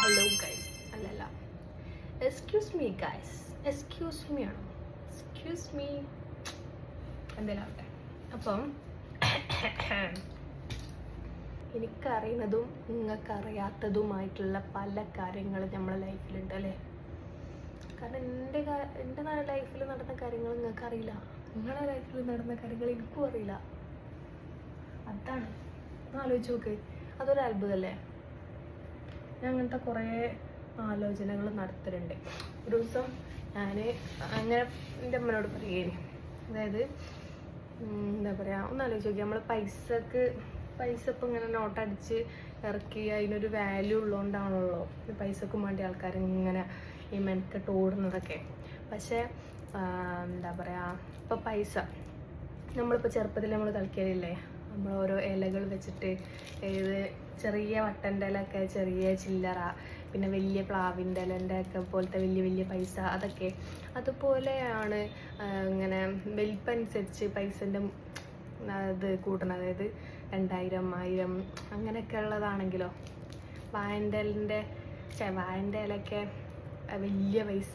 Hello guys, അല്ലല്ല, excuse me guys, excuse me ആണോ, excuse me എന്തെങ്കിലും ആവട്ടെ. അപ്പം എനിക്കറിയുന്നതും നിങ്ങൾക്കറിയാത്തതുമായിട്ടുള്ള പല കാര്യങ്ങളും നമ്മളെ ലൈഫിലുണ്ട് അല്ലേ. കാരണം എൻ്റെ ലൈഫിൽ നടന്ന കാര്യങ്ങൾ നിങ്ങൾക്കറിയില്ല, നിങ്ങളുടെ ലൈഫിൽ നടന്ന കാര്യങ്ങൾ എനിക്കും അറിയില്ല. അതാണ്, ആലോചിച്ച് നോക്ക്, അതൊരു അത്ഭുതമല്ലേ. ഞാൻ അങ്ങനത്തെ കുറേ ആലോചനകൾ നടത്തലുണ്ട്. ഒരു ദിവസം ഞാൻ അങ്ങനെ എൻ്റെ അമ്മനോട് പറയുകയാണ്, അതായത് എന്താ പറയുക, ഒന്ന് ആലോചിച്ച് നോക്കി, നമ്മൾ പൈസ ഇപ്പം ഇങ്ങനെ നോട്ടടിച്ച് ഇറക്കി അതിനൊരു വാല്യൂ ഉള്ളതുകൊണ്ടാണല്ലോ പൈസക്കും വേണ്ടി ആൾക്കാർ ഇങ്ങനെ ഈ മെനക്കെട്ട് ഓടുന്നതൊക്കെ. പക്ഷേ എന്താ പറയുക, ഇപ്പോൾ പൈസ നമ്മളിപ്പോൾ ചെറുപ്പത്തിൽ നമ്മൾ കളിക്കലില്ലേ, നമ്മൾ ഓരോ ഇലകൾ വെച്ചിട്ട്, ഏത് ചെറിയ വട്ടൻ്റെ ഇലയൊക്കെ ചെറിയ ചില്ലറ, പിന്നെ വലിയ പ്ലാവിൻ്റെ ഇലൻ്റെ ഒക്കെ പോലത്തെ വലിയ വലിയ പൈസ, അതൊക്കെ അതുപോലെയാണ്. ഇങ്ങനെ വലിപ്പനുസരിച്ച് പൈസൻ്റെ ഇത് കൂട്ടണം. അതായത് 2000, 1000 അങ്ങനെയൊക്കെ ഉള്ളതാണെങ്കിലോ, വാഴൻ്റെ ഇലയൊക്കെ വലിയ പൈസ,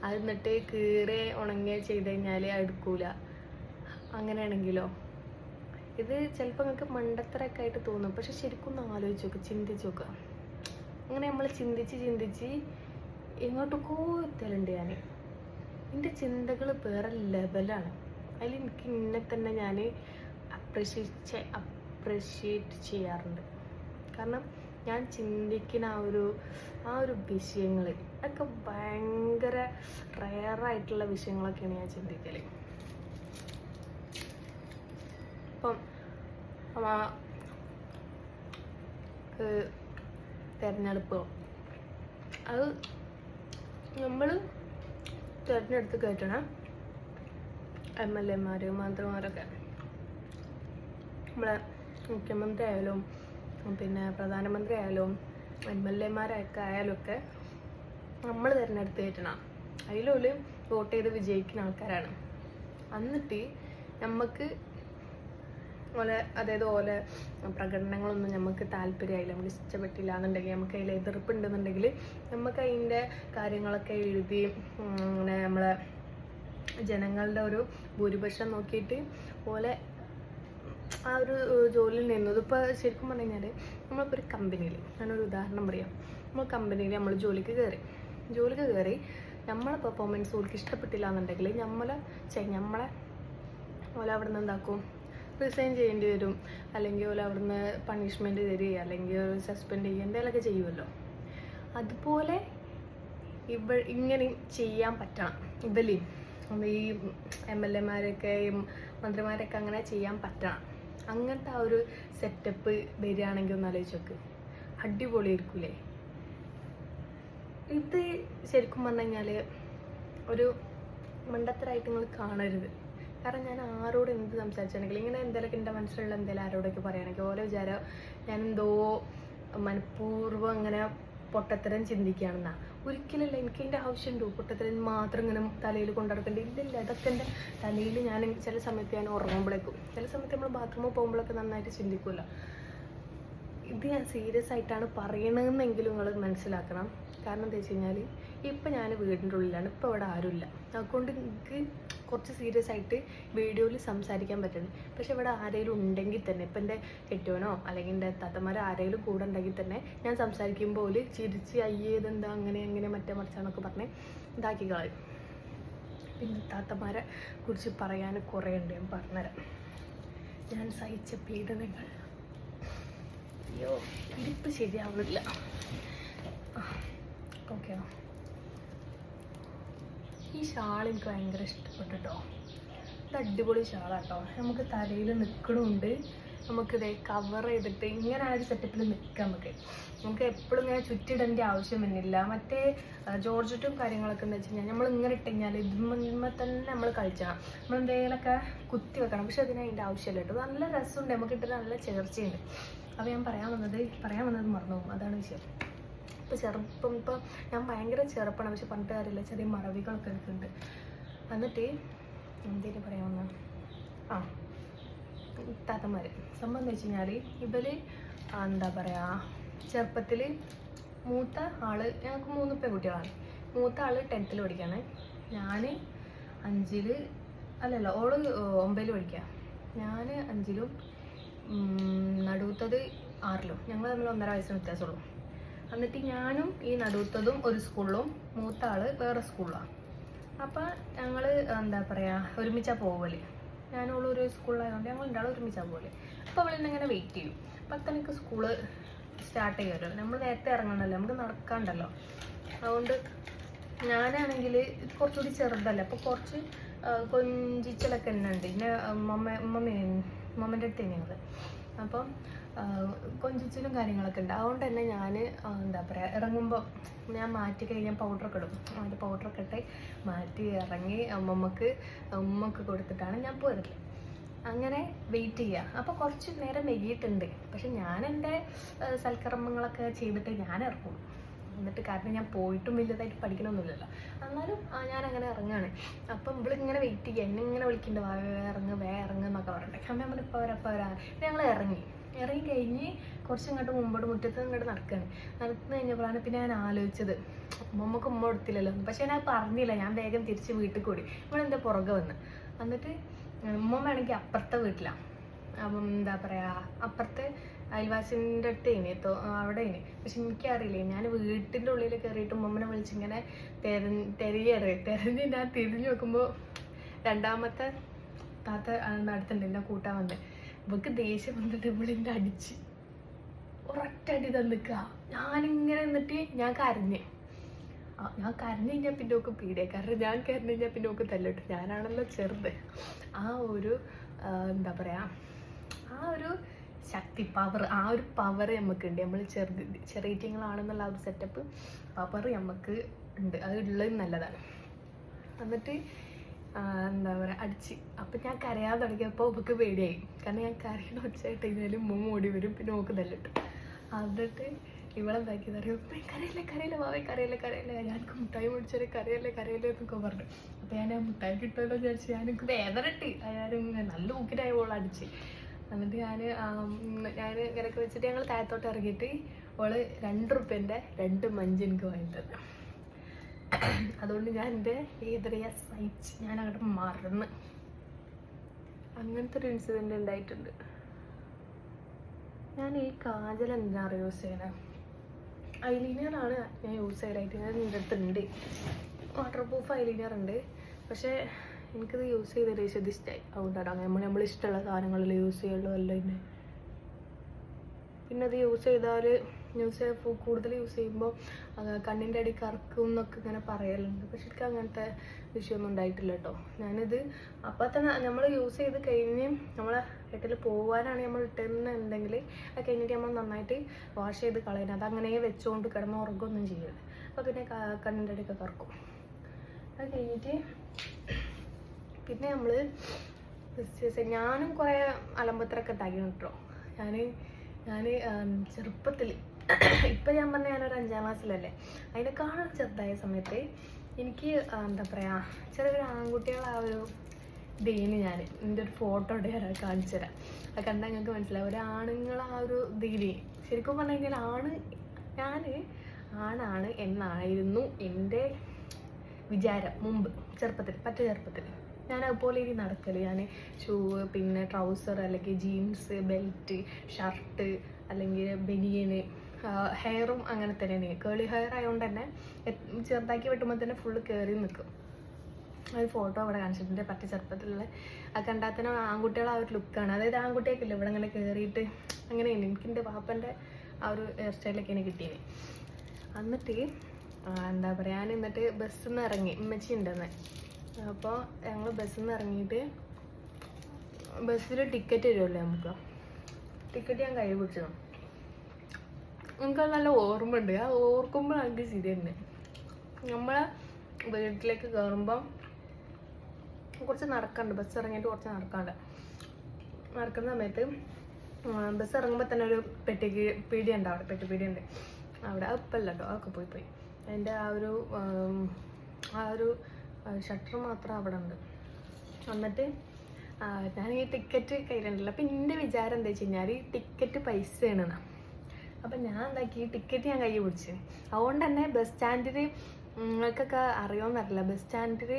അത് എന്നിട്ട് കീറി ഉണങ്ങുക ചെയ്ത് കഴിഞ്ഞാൽ എടുക്കൂല. അങ്ങനെയാണെങ്കിലോ, ഇത് ചിലപ്പോൾ നിങ്ങൾക്ക് മണ്ടത്തരമൊക്കെ ആയിട്ട് തോന്നും, പക്ഷെ ശരിക്കും ഒന്ന് ആലോചിച്ച് നോക്കുക, ചിന്തിച്ച് നോക്കുക. അങ്ങനെ നമ്മൾ ചിന്തിച്ച് എങ്ങോട്ടൊക്കെ എത്തലുണ്ട്. എൻ്റെ ചിന്തകൾ വേറെ ലെവലാണ്. അതിൽ എനിക്ക് ഇന്നെ തന്നെ ഞാൻ അപ്രിഷ്യേറ്റ് ചെയ്യാറുണ്ട്. കാരണം ഞാൻ ചിന്തിക്കുന്ന ആ ഒരു വിഷയങ്ങൾ ഒക്കെ ഭയങ്കര റെയറായിട്ടുള്ള വിഷയങ്ങളൊക്കെയാണ് ഞാൻ ചിന്തിക്കൽ. ഇപ്പം തിരഞ്ഞെടുപ്പോ, അത് നമ്മൾ തിരഞ്ഞെടുത്ത് കയറ്റണം. MLA-മാർ, മന്ത്രിമാരൊക്കെ, നമ്മളെ മുഖ്യമന്ത്രി ആയാലും പിന്നെ പ്രധാനമന്ത്രി ആയാലും MLA-മാരൊക്കെ ആയാലൊക്കെ നമ്മൾ തിരഞ്ഞെടുത്ത് കയറ്റണം. അതിലൊരു വോട്ട് ചെയ്ത് വിജയിക്കുന്ന ആൾക്കാരാണ്. എന്നിട്ട് നമുക്ക് അതായത് ഓലെ പ്രകടനങ്ങളൊന്നും നമുക്ക് താല്പര്യമായില്ല, നമുക്ക് ഇഷ്ടപ്പെട്ടില്ല എന്നുണ്ടെങ്കിൽ, നമുക്ക് അതിൽ എതിർപ്പുണ്ടെന്നുണ്ടെങ്കിൽ, നമുക്ക് അതിൻ്റെ കാര്യങ്ങളൊക്കെ എഴുതി അങ്ങനെ നമ്മളെ ജനങ്ങളുടെ ഒരു ഭൂരിപക്ഷം നോക്കിയിട്ട് പോലെ ആ ഒരു ജോലിയിൽ നിന്നത്. ഇപ്പോൾ ശരിക്കും പറഞ്ഞു കഴിഞ്ഞാൽ നമ്മളിപ്പോൾ ഒരു കമ്പനിയിൽ, ഞാനൊരു ഉദാഹരണം പറയാം, നമ്മൾ കമ്പനിയിൽ നമ്മൾ ജോലിക്ക് കയറി നമ്മളെ പെർഫോമൻസ് ഓൾക്ക് ഇഷ്ടപ്പെട്ടില്ല എന്നുണ്ടെങ്കിൽ നമ്മളെ ഓല അവിടെ നിന്ന് എന്താക്കും, റിസൈൻ ചെയ്യേണ്ടി വരും, അല്ലെങ്കിൽ ഓല അവിടുന്ന് പണിഷ്മെൻറ്റ് തരിക, അല്ലെങ്കിൽ സസ്പെൻഡ് ചെയ്യുക, എന്തെങ്കിലുമൊക്കെ ചെയ്യുമല്ലോ. അതുപോലെ ഇങ്ങനെ ചെയ്യാൻ പറ്റണം. ഈ MLA-മാരൊക്കെ മന്ത്രിമാരൊക്കെ അങ്ങനെ ചെയ്യാൻ പറ്റണം. അങ്ങനത്തെ ആ ഒരു സെറ്റപ്പ് വരികയാണെങ്കിൽ ഒന്ന് ആലോചിച്ച് നോക്ക്, അടിപൊളിയായിരിക്കൂലേ. ഇത് ശരിക്കും പറഞ്ഞു കഴിഞ്ഞാൽ ഒരു മണ്ടത്തരായിട്ട് നിങ്ങൾ കാണരുത്. കാരണം ഞാൻ ആരോട് എന്ത് സംസാരിച്ചാണെങ്കിൽ, ഇങ്ങനെ എന്തെങ്കിലുമൊക്കെ എൻ്റെ മനസ്സിലുള്ള എന്തെങ്കിലും ആരോടൊക്കെ പറയുകയാണെങ്കിൽ ഓരോ വിചാരം ഞാൻ എന്തോ മനഃപൂർവ്വം അങ്ങനെ പൊട്ടത്തരം ചിന്തിക്കുകയാണെന്നാ. ഒരിക്കലല്ല, എനിക്ക് അതിൻ്റെ ആവശ്യമുണ്ടോ പൊട്ടത്തരം മാത്രം ഇങ്ങനെ തലയിൽ കൊണ്ടുനടക്കേണ്ടി? ഇല്ലില്ല, അതൊക്കെ എൻ്റെ തലയിൽ ഞാൻ ചില സമയത്ത് ഞാൻ ഉറങ്ങുമ്പോഴേക്കും, ചില സമയത്ത് നമ്മൾ ബാത്റൂമിൽ പോകുമ്പോഴൊക്കെ നന്നായിട്ട് ചിന്തിക്കുമല്ലോ. ഇത് ഞാൻ സീരിയസ് ആയിട്ടാണ് പറയണമെന്നെങ്കിലും നിങ്ങൾ മനസ്സിലാക്കണം. കാരണം എന്താ വെച്ച് കഴിഞ്ഞാൽ, ഇപ്പം ഞാൻ വീടിൻ്റെ ഉള്ളിലാണ്, ഇപ്പോൾ ഇവിടെ ആരുമില്ല, അതുകൊണ്ട് എനിക്ക് കുറച്ച് സീരിയസ് ആയിട്ട് വീഡിയോയിൽ സംസാരിക്കാൻ പറ്റുന്നത്. പക്ഷെ ഇവിടെ ആരെങ്കിലും ഉണ്ടെങ്കിൽ തന്നെ, ഇപ്പം എൻ്റെ കെട്ടിയോനോ അല്ലെങ്കിൽ എൻ്റെ താത്തമാരോ ആരെങ്കിലും കൂടെ ഉണ്ടെങ്കിൽ തന്നെ, ഞാൻ സംസാരിക്കുമ്പോൾ ചിരിച്ച് അയ്യേതെന്താ അങ്ങനെ മറ്റേ മറിച്ചാന്നൊക്കെ പറഞ്ഞ് ഇതാക്കി കളയും. പിന്നെ താത്തമാരെ കുറിച്ച് പറയാൻ കുറേ ഉണ്ട്, ഞാൻ പറഞ്ഞുതരാം. ഞാൻ സഹിച്ച പീഡനങ്ങൾ, അയ്യോ ഇരിപ്പ് ശരിയാവില്ല. ഓക്കെ, ഈ ഷാൾ എനിക്ക് ഭയങ്കര ഇഷ്ടപ്പെട്ടോ. ഇത് അടിപൊളി ഷാളാട്ടോ. നമുക്ക് തലയിൽ നിൽക്കണമുണ്ട്, നമുക്കിത് കവർ ചെയ്തിട്ട് ഇങ്ങനെ ആ ഒരു സെറ്റപ്പിൽ നിൽക്കാം. നമുക്ക് എപ്പോഴും ഇങ്ങനെ ചുറ്റിടേണ്ട ആവശ്യം വരുന്നില്ല. മറ്റേ ജോർജറ്റും കാര്യങ്ങളൊക്കെ എന്ന് വെച്ച് കഴിഞ്ഞാൽ നമ്മൾ ഇങ്ങനെ ഇട്ട് കഴിഞ്ഞാൽ ഇതിന്മേൽ തന്നെ നമ്മൾ കളിച്ചണം, നമ്മൾ എന്തെങ്കിലുമൊക്കെ കുത്തി വെക്കണം. പക്ഷെ അതിന് അതിൻ്റെ ആവശ്യമില്ല കേട്ടോ. നല്ല രസമുണ്ട്, നമുക്ക് ഇട്ടിട്ട് നല്ല ചേർച്ചയുണ്ട്. അപ്പോൾ ഞാൻ പറയാൻ വന്നത് മറന്നു പോകും, അതാണ് വിഷയം. ഇപ്പോൾ ഞാൻ ഭയങ്കര ചെറുപ്പമാണ്, പക്ഷെ പണ്ട് കാര്യമില്ല, ചെറിയ മറവികളൊക്കെ എനിക്കുണ്ട്. എന്നിട്ട് എന്തേലും പറയാമെന്ന്, താത്തമാർ സംഭവം എന്ന് വെച്ച് കഴിഞ്ഞാൽ, എന്താ പറയുക, ചെറുപ്പത്തിൽ മൂത്ത ആള്, ഞങ്ങൾക്ക് 3 പെൺകുട്ടികളാണ്. മൂത്ത ആള് 10th പഠിക്കുകയാണ്, ഞാൻ 5 അല്ലല്ല ഓള് 9 പഠിക്കുക, ഞാൻ 5 നടുത്തത് 6 ഞങ്ങൾ തമ്മിൽ 1.5 വയസ്സിന് വ്യത്യാസമുള്ളൂ. എന്നിട്ട് ഞാനും ഈ നടുത്തതും ഒരു സ്കൂളിലും മൂത്ത ആള് വേറെ സ്കൂളിലാണ്. അപ്പം ഞങ്ങൾ എന്താ പറയുക ഒരുമിച്ചാണ് പോവല്. ഞാനോളും ഒരു സ്കൂളിലായതുകൊണ്ട് ഞങ്ങൾ രണ്ടാളും ഒരുമിച്ചാണ് പോവല്. അപ്പോൾ അവളെന്നെ ഇങ്ങനെ വെയിറ്റ് ചെയ്യും. 10 മണിക്ക് സ്കൂള് സ്റ്റാർട്ട് ചെയ്യുമല്ലോ, നമ്മൾ നേരത്തെ ഇറങ്ങണമല്ലോ, നമുക്ക് നടക്കാണ്ടല്ലോ. അതുകൊണ്ട് ഞാനാണെങ്കിൽ കുറച്ചുകൂടി ചെറുതല്ല, അപ്പോൾ കുറച്ച് കൊഞ്ചിച്ചലൊക്കെ തന്നെ ഉണ്ട്. പിന്നെ മമ്മേൻ്റെ അടുത്ത് ഞങ്ങൾ അപ്പം കൊഞ്ചിച്ചിലും കാര്യങ്ങളൊക്കെ ഉണ്ട്. അതുകൊണ്ട് തന്നെ ഞാൻ എന്താ പറയുക ഇറങ്ങുമ്പോൾ ഞാൻ മാറ്റി കഴിഞ്ഞാൽ പൗഡറൊക്കെ ഇടും. അതിൻ്റെ പൗഡറൊക്കെ ഇട്ട് മാറ്റി ഇറങ്ങി ഉമ്മക്ക് കൊടുത്തിട്ടാണ് ഞാൻ പോരുന്നത്. അങ്ങനെ വെയിറ്റ് ചെയ്യുക. അപ്പോൾ കുറച്ച് നേരം വൈകിയിട്ടുണ്ട്, പക്ഷെ ഞാൻ എൻ്റെ സൽക്കർമ്മങ്ങളൊക്കെ ചെയ്തിട്ട് ഞാൻ ഇറങ്ങും. എന്നിട്ട് കാരണം ഞാൻ പോയിട്ടും വലുതായിട്ട് പഠിക്കണമൊന്നുമില്ലല്ലോ, എന്നാലും ഞാൻ അങ്ങനെ ഇറങ്ങുകയാണ്. അപ്പം ഇവളിങ്ങനെ വെയിറ്റ് ചെയ്യുക, എന്നെ ഇങ്ങനെ വിളിക്കുന്നുണ്ട്, വേ ഇറങ്ങുക എന്നൊക്കെ പറഞ്ഞിട്ട്. അമ്മ നമ്മൾ ഇപ്പോൾ വരാം. ഞങ്ങൾ ഇറങ്ങി കഴിഞ്ഞ് കുറച്ച് ഇങ്ങോട്ട് മുമ്പോട്ട് മുറ്റത്ത് ഇങ്ങോട്ട് നടക്കുകയാണ്. നടന്നു കഴിഞ്ഞപ്പോഴാണ് പിന്നെ ഞാൻ ആലോചിച്ചത്, ഉമ്മക്ക് ഉമ്മ കൊടുത്തില്ലല്ലോ. പക്ഷെ ഞാൻ പറഞ്ഞില്ല, ഞാൻ വേഗം തിരിച്ച് വീട്ടിൽ കൂടി. ഇവളെൻ്റെ പുറകെ വന്ന്. എന്നിട്ട് ഉമ്മ വേണമെങ്കിൽ അപ്പുറത്തെ വീട്ടിലാണ്, അപ്പം എന്താ പറയുക അപ്പുറത്തെ അയൽവാസിൻ്റെ അടുത്തേനി അവിടെയാണ്. പക്ഷെ എനിക്കറിയില്ലേ, ഞാൻ വീട്ടിൻ്റെ ഉള്ളിൽ കയറിയിട്ട് ഉമ്മനെ വിളിച്ചിങ്ങനെ തെരഞ്ഞ് ഞാൻ തിരിഞ്ഞു നോക്കുമ്പോൾ രണ്ടാമത്തെ താത്ത അടുത്തുണ്ട് എന്നെ കൂട്ടാൻ വന്ന്. ഇവൾക്ക് ദേഷ്യം വന്നിട്ട് ഇവളിൻ്റെ അടിച്ച് ഒരൊറ്റ അടി തന്നിക്കുക. ഞാനിങ്ങനെ എന്നിട്ട് ഞാൻ കരഞ്ഞു കഴിഞ്ഞാൽ പിന്നെ ഒക്കെ പീടിയ, കാരണം ഞാൻ കരഞ്ഞു കഴിഞ്ഞാൽ പിന്നെ ഒക്കെ തല്ലിട്ടു. ഞാനാണല്ലോ ചെറുത്. ആ ഒരു എന്താ പറയുക ആ ഒരു ശക്തി പവർ, ആ ഒരു പവർ നമുക്കുണ്ട്. നമ്മൾ ചെറിയറ്റിങ്ങളാണെന്നുള്ള ആ ഒരു സെറ്റപ്പ് പവർ നമുക്ക് ഉണ്ട്. അത് ഉള്ളത് നല്ലതാണ്. എന്നിട്ട് എന്താ പറയുക അടിച്ച്. അപ്പം ഞാൻ കരയാൻ തുടങ്ങിയപ്പോൾ അവൾക്ക് പേടിയായി, കാരണം ഞാൻ കരയണ ഒച്ചയായിട്ട് കഴിഞ്ഞാലും ഉമ്മ ഓടി വരും, പിന്നെ ഓക്ക് തല്ലിട്ടു. എന്നിട്ട് ഇവളെന്താക്കിയെന്ന് അറിയാം, കരയില്ല മാവേ കരയില്ല, ഞാനക്ക് മുട്ടായി മേടിച്ചാൽ കരയല്ലേ എന്നൊക്കെ പറഞ്ഞു. അപ്പോൾ ഞാൻ ആ മുട്ടായി കിട്ടുമല്ലോ വിചാരിച്ച് ഞാനക്ക് വേദനട്ട് ഞാൻ നല്ല ഊക്കിനായി ഓൾ അടിച്ച്. എന്നിട്ട് ഞാൻ ഇങ്ങനെയൊക്കെ വെച്ചിട്ട് ഞങ്ങൾ താഴത്തോട്ട് ഇറങ്ങിയിട്ട് ഓള് 2 റുപ്യൻ്റെ 2 മഞ്ച് എനിക്ക് വാങ്ങി തന്നെ. അതുകൊണ്ട് ഞാൻ എൻ്റെ വേദനയെ സഹിച്ച് ഞാൻ അങ്ങോട്ട് മറന്ന്. അങ്ങനത്തെ ഒരു ഇൻസിഡൻറ്റ് ഉണ്ടായിട്ടുണ്ട്. ഞാൻ ഈ കാജൽ എന്തിനാണ് യൂസ് ചെയ്യണത്? ഐലൈനറാണ് ഞാൻ യൂസ് ചെയ്യലായിട്ട്. ഞാൻ എൻ്റെ അടുത്തുണ്ട് വാട്ടർ പ്രൂഫ് ഐലൈനർ ഉണ്ട്, പക്ഷേ എനിക്കത് യൂസ് ചെയ്തത് ഇഷ്ടമായി. അതുകൊണ്ടാണ് അങ്ങനെ നമ്മൾ ഇഷ്ടമുള്ള സാധനങ്ങളിൽ യൂസ് ചെയ്യുള്ളൂ. അല്ല പിന്നെ അത് കൂടുതൽ യൂസ് ചെയ്യുമ്പോൾ കണ്ണിൻ്റെ അടി കറക്കും എന്നൊക്കെ ഇങ്ങനെ പറയലുണ്ട്. പക്ഷെ എനിക്ക് അങ്ങനത്തെ വിഷയമൊന്നും ഉണ്ടായിട്ടില്ല കേട്ടോ. ഞാനിത് അപ്പം തന്നെ നമ്മൾ യൂസ് ചെയ്ത് കഴിഞ്ഞ് നമ്മളെ വീട്ടിൽ പോകാനാണ് നമ്മൾ ഇട്ടുന്നുണ്ടെങ്കിൽ അത് കഴിഞ്ഞിട്ട് നമ്മൾ നന്നായിട്ട് വാഷ് ചെയ്ത് കളയുന്നത്. അതങ്ങനെ വെച്ചുകൊണ്ട് കിടന്ന് ഉറങ്ങുകയൊന്നും ചെയ്യരുത്. അപ്പോൾ പിന്നെ കണ്ണിൻ്റെ അടിയൊക്കെ കറക്കും. അത് കഴിഞ്ഞിട്ട് പിന്നെ നമ്മൾ ഞാനും കുറേ അലമ്പത്തരൊക്കെ ഉണ്ടാക്കിയാണ് കേട്ടോ. ഞാൻ ചെറുപ്പത്തിൽ, ഇപ്പം ഞാൻ പറഞ്ഞ ഞാനൊരു 5ാം ക്ലാസ്സിലല്ലേ, അതിനേക്കാളും ചെറുതായ സമയത്ത് എനിക്ക് എന്താ പറയുക ചെറിയൊരു ആൺകുട്ടികളെ ആ ഒരു ഇതേന് ഞാൻ എൻ്റെ ഒരു ഫോട്ടോ ഉണ്ട്, ഞാൻ കാണിച്ചു തരാം. അത് കണ്ടാൽ ഞങ്ങൾക്ക് മനസ്സിലാവും ഒരു ആണുങ്ങൾ ആ ഒരു ഇതിന്. ശരിക്കും പറഞ്ഞു കഴിഞ്ഞാൽ ഞാൻ ആണാണ് എന്നായിരുന്നു എൻ്റെ വിചാരം മുമ്പ് ചെറുപ്പത്തിൽ. ഞാൻ അതുപോലെ ഇനി നടക്കല്. ഞാൻ ഷൂ, പിന്നെ ട്രൗസർ, അല്ലെങ്കിൽ ജീൻസ്, ബെൽറ്റ്, ഷർട്ട്, അല്ലെങ്കിൽ ബനിയന്, ഹെയറും അങ്ങനെ തന്നെയാണ്. കേളി ഹെയർ ആയതുകൊണ്ട് തന്നെ ചെറുതാക്കി വെട്ടുമ്പോൾ തന്നെ ഫുള്ള് കയറി നിൽക്കും. ഒരു ഫോട്ടോ അവിടെ കാണിച്ചിട്ടുണ്ട് പറ്റി ചെറുപ്പത്തിലുള്ള. അത് കണ്ടാൽ തന്നെ ആൺകുട്ടികൾ ആ ഒരു ലുക്കാണ്. അതായത് ആൺകുട്ടിയൊക്കെ ഇല്ല ഇവിടെ അങ്ങനെ കയറിയിട്ട് അങ്ങനെയാണ്. എനിക്ക് എൻ്റെ പാപ്പൻ്റെ ആ ഒരു ഹെയർ സ്റ്റൈലൊക്കെ എനിക്ക് കിട്ടിയത്. എന്നിട്ട് എന്താ പറയുക ഞാൻ എന്നിട്ട് ബസ്സിൽ നിന്ന് ഇറങ്ങി, ഉമ്മച്ചി ഉണ്ടെന്ന്. അപ്പോൾ ഞങ്ങൾ ബസ്സിൽ നിന്ന് ഇറങ്ങിയിട്ട് ബസ്സിൽ ടിക്കറ്റ് തരുമല്ലോ നമുക്ക്. ടിക്കറ്റ് ഞാൻ കൈ പിടിച്ചു. എനിക്കത് നല്ല ഓർമ്മ ഉണ്ട്. ആ ഓർക്കുമ്പോൾ എനിക്ക് ശരി തന്നെ. നമ്മളെ വീട്ടിലേക്ക് കയറുമ്പം കുറച്ച് നടക്കാണ്ട്, ബസ് ഇറങ്ങിയിട്ട് കുറച്ച് നടക്കുന്ന സമയത്ത് ബസ് ഇറങ്ങുമ്പോൾ തന്നെ ഒരു പീടിക ഉണ്ട് അവിടെ, പെട്ടിപ്പീടിക ഉണ്ട് അവിടെ. ഇപ്പല്ല കേട്ടോ, അതൊക്കെ പോയി. അതിൻ്റെ ആ ഒരു ഷട്ടർ മാത്രം അവിടെ ഉണ്ട്. എന്നിട്ട് ഞാൻ ഈ ടിക്കറ്റ് കയ്യിലുണ്ടല്ലോ. അപ്പം എൻ്റെ വിചാരം എന്താ വെച്ച് കഴിഞ്ഞാൽ ഈ ടിക്കറ്റ് പൈസയാണ്. അപ്പം ഞാൻ എന്താക്കി ടിക്കറ്റ് ഞാൻ കയ്യിൽ പിടിച്ചു. അതുകൊണ്ട് തന്നെ ബസ് സ്റ്റാൻഡിൽ നിങ്ങൾക്കൊക്കെ അറിയുമെന്നറിയില്ല, ബസ് സ്റ്റാൻഡിൽ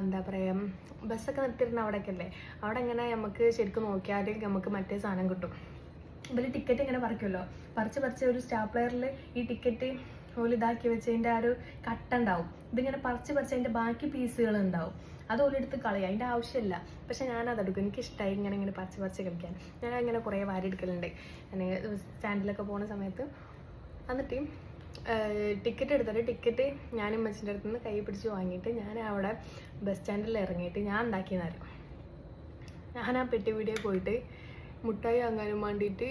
എന്താ പറയുക ബസ്സൊക്കെ നിർത്തിയിരുന്ന അവിടെയൊക്കെ അല്ലേ, അവിടെ ഇങ്ങനെ നമുക്ക് ശരിക്കും നോക്കിയാൽ നമുക്ക് മറ്റേ സാധനം കിട്ടും. ഇവർ ടിക്കറ്റ് ഇങ്ങനെ പറിക്കുമല്ലോ, പറിച്ച് ഒരു സ്റ്റാപ്ലെയറിൽ ഈ ടിക്കറ്റ് ഓല് ഇതാക്കി വെച്ചതിൻ്റെ ആ ഒരു കട്ട ഉണ്ടാവും. ഇതിങ്ങനെ പറിച്ച് അതിൻ്റെ ബാക്കി പീസുകൾ ഉണ്ടാവും. അത് ഓലെടുത്ത് കളയുക, അതിൻ്റെ ആവശ്യമില്ല. പക്ഷെ ഞാനതെടുക്കും, എനിക്കിഷ്ടമായി ഇങ്ങനെ പറിച്ച് കളിക്കാൻ. ഞാൻ അങ്ങനെ കുറേ വാരി എടുക്കലുണ്ട് ഞാൻ സ്റ്റാൻഡിലൊക്കെ പോകുന്ന സമയത്ത്. എന്നിട്ട് ടിക്കറ്റ് എടുത്തിട്ട് ടിക്കറ്റ് ഞാനും അമ്മച്ചിൻ്റെ അടുത്ത് നിന്ന് കൈ പിടിച്ച് വാങ്ങിയിട്ട് ഞാൻ അവിടെ ബസ് സ്റ്റാൻഡിൽ ഇറങ്ങിയിട്ട് ഞാൻ ഉണ്ടാക്കിയെന്ന് അറിയാം. ഞാൻ ആ പെട്ടി വീഡിയോ പോയിട്ട് മുട്ടായി വാങ്ങാനും വേണ്ടിയിട്ട്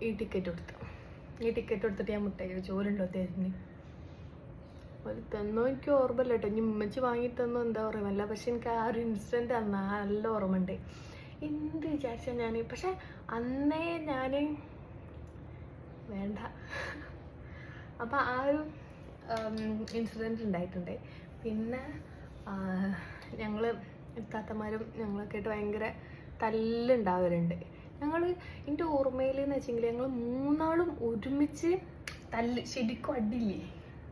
ഈ ടിക്കറ്റ് എടുത്തിട്ട് ഞാൻ മുട്ടായി ചോറുണ്ടോ തരുന്നു ഒരു തന്നോ എനിക്ക് ഓർമ്മയില്ല കേട്ടോ. ഇനി ഉമ്മച്ചി വാങ്ങി തന്നോ എന്താ ഓർമ്മയില്ല. പക്ഷെ എനിക്ക് ആ ഒരു ഇൻസിഡൻറ്റ് നല്ല ഓർമ്മ ഉണ്ട്. എന്ത് വിചാരിച്ചാൽ ഞാൻ, പക്ഷെ അന്നേ ഞാൻ വേണ്ട. അപ്പം ആ ഒരു ഇൻസിഡൻറ്റ് ഉണ്ടായിട്ടുണ്ട്. പിന്നെ ഞങ്ങൾ താത്തമാരും ഞങ്ങളൊക്കെ ആയിട്ട് ഭയങ്കര തല്ലുണ്ടാവലുണ്ട്. എൻ്റെ ഓർമ്മയിൽ എന്ന് വെച്ചെങ്കിൽ ഞങ്ങൾ മൂന്നാളും ഒരുമിച്ച് ശരിക്കും അടിയില്ലേ,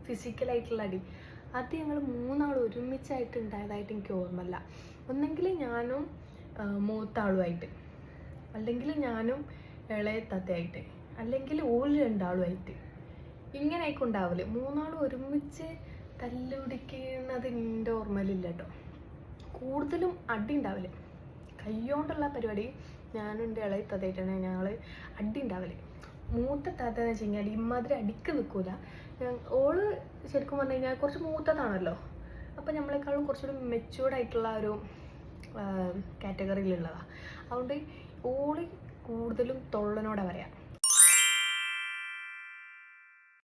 ഫിസിക്കലായിട്ടുള്ള അടി, അത് ഞങ്ങൾ മൂന്നാളും ഒരുമിച്ചായിട്ട് ഉണ്ടായതായിട്ട് എനിക്ക് ഓർമ്മയില്ല. ഒന്നെങ്കിൽ ഞാനും മൂത്താളുമായിട്ട്, അല്ലെങ്കിൽ ഞാനും ഇളയ തത്തയായിട്ട്, അല്ലെങ്കിൽ ഓല് രണ്ടാളുമായിട്ട്, ഇങ്ങനെ ആയിക്കും ഉണ്ടാവില്ല. മൂന്നാളും ഒരുമിച്ച് തല്ലുപിടിക്കുന്നത് എൻ്റെ ഓർമ്മയിലില്ല കേട്ടോ. കൂടുതലും അടി ഉണ്ടാവില്ല, കൈകൊണ്ടുള്ള പരിപാടി ഞാനും എൻ്റെ ഇളയ തത്തയായിട്ടാണ് ഞങ്ങൾ അടി ഉണ്ടാവില്ല. മൂത്ത താത്തയെന്ന് വെച്ച് കഴിഞ്ഞാൽ ഇമ്മാതിരി അടിക്ക് നിൽക്കില്ല. ഓള് ശരിക്കും പറഞ്ഞു കഴിഞ്ഞാൽ കുറച്ച് മൂത്തതാണല്ലോ, അപ്പം നമ്മളെക്കാളും കുറച്ചുകൂടി മെച്യൂർഡായിട്ടുള്ള ഒരു കാറ്റഗറിയിലുള്ളതാണ്. അതുകൊണ്ട് ഓള് കൂടുതലും തൊള്ളനോടെ പറയാം.